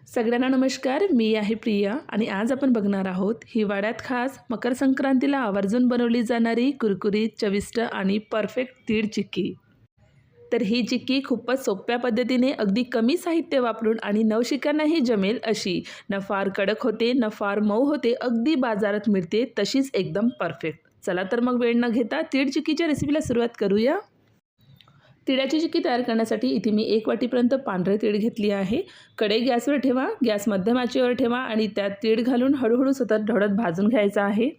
सगळ्यांना नमस्कार, मी आहे प्रिया आणि आज आपण बघणार आहोत हिवाळ्यात खास मकर संक्रांतीला आवर्जून बनवली जाणारी कुरकुरीत, चविष्ट आणि परफेक्ट तीळ चिक्की। तर ही चिक्की खूपच सोप्या पद्धतीने अगदी कमी साहित्य वापरून आणि नवशिक्यांनाही जमेल अशी, न फार कडक होते न फार मऊ होते, अगदी बाजारात मिळते तशीच एकदम परफेक्ट। चला तर मग वेळ न घेता तीळ चिक्कीच्या रेसिपीला सुरुवात करूया। तिळाची चिक्की तयार करण्यासाठी इथे मी 1 वाटीपर्यंत पांढरे तीळ घेतली आहे। कढई गॅसवर ठेवा, गॅस मध्यम आचेवर ठेवा आणि त्यात तीळ घालून हळूहळू सतत ढवळत भाजून घ्यायचा आहे।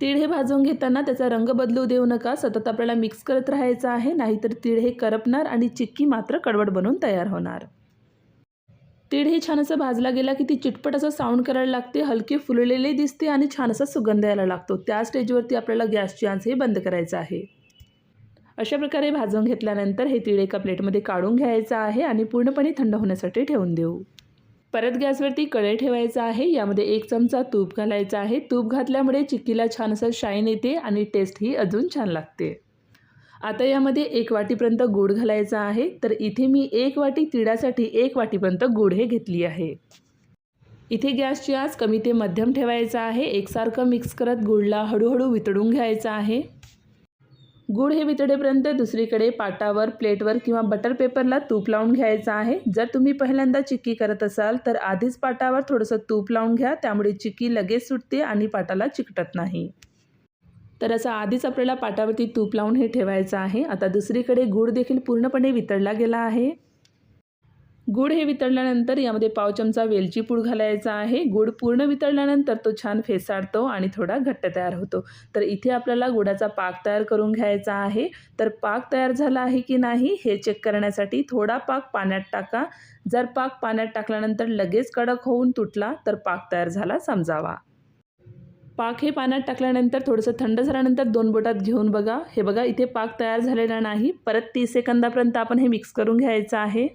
तीळ हे भाजून घेताना त्याचा रंग बदलू देऊ नका, सतत आपल्याला मिक्स करत राहायचं आहे, नाहीतर तीळ हे करपणार आणि चिक्की मात्र कडवट बनून तयार होणार। तीळ हे छान असं भाजला गेला की ती चिटपट असं साऊंड करायला लागते, हलके फुललेले दिसते आणि छान असा सुगंध यायला लागतो। त्या स्टेजवरती आपल्याला गॅसची आंच हे बंद करायचं आहे। अशा प्रकारे भाजून घेतल्यानंतर हे तीळ एका प्लेटमध्ये काढून घ्यायचं आहे आणि पूर्णपणे थंड होण्यासाठी ठेवून देऊ। परत गॅसवरती कढई ठेवायचं आहे, यामध्ये 1 चमचा तूप घालायचं आहे। तूप घातल्यामुळे चिक्कीला छान असं शाईन येते आणि टेस्टही अजून छान लागते। आता यामध्ये 1 वाटीपर्यंत गूळ घालायचा आहे। तर इथे मी 1 वाटी तिळासाठी 1 वाटीपर्यंत गूळ हे घेतली आहे। इथे गॅसची आंच कमी ते मध्यम ठेवायचा आहे। एकसारखं मिक्स करत गूळला हळूहळू वितळून घ्यायचं आहे। गूळ हे वितळेपर्यंत दुसरीकडे पाटावर, प्लेटवर किंवा बटर पेपरला तूप लावून घ्यायचं आहे। जर तुम्ही पहिल्यांदा चिक्की करत असाल तर आधीच पाटावर थोडंसं तूप लावून घ्या, त्यामुळे चिक्की लगेच सुटते आणि पाटाला चिकटत नाही। तर असं आधीच आपल्याला पाटावरती तूप लावून हे ठेवायचं आहे। आता दुसरीकडे गूळ देखील पूर्णपणे वितळला गेला आहे। गूळ हे वितळल्यानंतर यामध्ये पाव चमचा वेलची पूड घालायचा आहे। गूळ पूर्ण वितळल्यानंतर तो छान फेसाळतो आणि थोडा घट्ट तयार होतो। तर इथे आपल्याला गुळाचा पाक तयार करून घ्यायचा आहे। तर पाक तयार झाला आहे की नाही हे चेक करण्यासाठी थोडा पाक पाण्यात टाका। जर पाक पाण्यात टाकल्यानंतर लगेच कडक होऊन तुटला तर पाक तयार झाला समजावा। पाक हे पाण्यात टाकल्यानंतर थोडंसं थंड झाल्यानंतर 2 बोटात घेऊन बघा। हे बघा, इथे पाक तयार झालेला नाही। परत 30 सेकंदापर्यंत आपण हे मिक्स करून घ्यायचं आहे।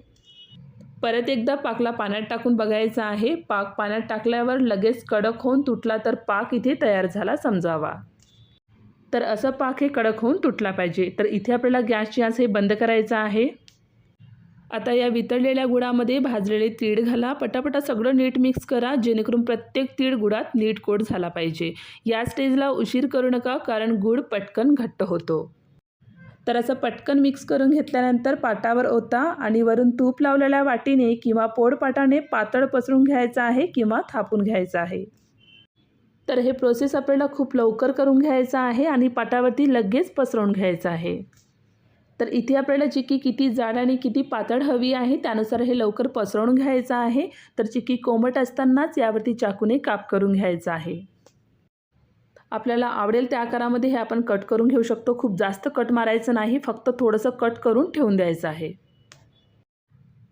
परत एकदा पाकला पाण्यात टाकून बघायचं आहे। पाक पाण्यात टाकल्यावर लगेच कडक होऊन तुटला तर पाक इथे तयार झाला समजावा। तर असं पाक हे कडक होऊन तुटला पाहिजे। तर इथे आपल्याला गॅसची आंच हे बंद करायचं आहे। आता या वितळलेल्या गुळामध्ये भाजलेले तीळ घाला, पटापटा सगळं नीट मिक्स करा, जेणेकरून प्रत्येक तीळ गुळात नीट कोट झाला पाहिजे। या स्टेजला उशीर करू नका, कारण गुळ पटकन घट्ट होतो। तर असं पटकन मिक्स करून घेतल्यानंतर पाटावर ओता आणि वरून तूप लावलेल्या वाटीने किंवा पोळपाटाने पातळ पसरून घ्यायचं आहे किंवा थापून घ्यायचं आहे। तर हे प्रोसेस आपल्याला खूप लवकर करून घ्यायचं आहे आणि पाटावरती लगेच पसरवून घ्यायचं आहे। तर इथे आपल्याला चिक्की किती जाड आणि किती पातळ हवी आहे त्यानुसार हे लवकर पसरवून घ्यायचं आहे। तर चिक्की कोमट असतानाच यावरती चाकूने काप करून घ्यायचं आहे। आपल्याला आवडेल त्या आकारामध्ये हे आपण कट करून घेऊ शकतो। खूप जास्त कट मारायचं नाही, फक्त थोडंसं कट करून ठेवून द्यायचं आहे।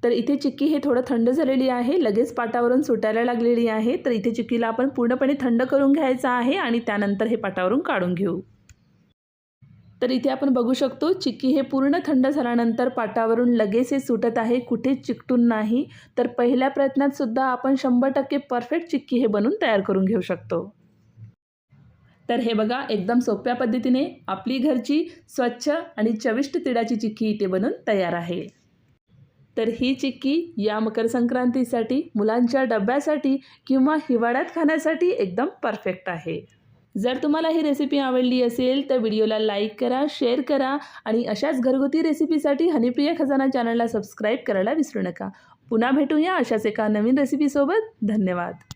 तर इथे चिक्की हे थोडं थंड झालेली आहे, लगेच पाटावरून सुटायला लागलेली आहे। तर इथे चिक्कीला आपण पूर्णपणे थंड करून घ्यायचं आहे आणि त्यानंतर हे पाटावरून काढून घेऊ। तर इथे आपण बघू शकतो चिक्की हे पूर्ण थंड झाल्यानंतर पाटावरून लगेच हे सुटत आहे, कुठेच चिकटून नाही। तर पहिल्या प्रयत्नात सुद्धा आपण 100% परफेक्ट चिक्की हे बनवून तयार करून घेऊ शकतो। तर हे बघा, एकदम सोप्या पद्धतीने आपली घरची स्वच्छ आणि चविष्ट तिळाची चिक्की इथे बनून तयार आहे। तर ही चिक्की या मकर संक्रांतीसाठी, मुलांच्या डब्यासाठी किंवा हिवाळ्यात खाण्यासाठी एकदम परफेक्ट आहे। जर तुम्हाला ही रेसिपी आवडली असेल तर व्हिडिओला लाईक करा, शेअर करा आणि अशाच घरगुती रेसिपीसाठी हनीप्रिया खजाना चॅनलला सबस्क्राईब करायला विसरू नका। पुन्हा भेटूया अशाच एका नवीन रेसिपीसोबत। धन्यवाद।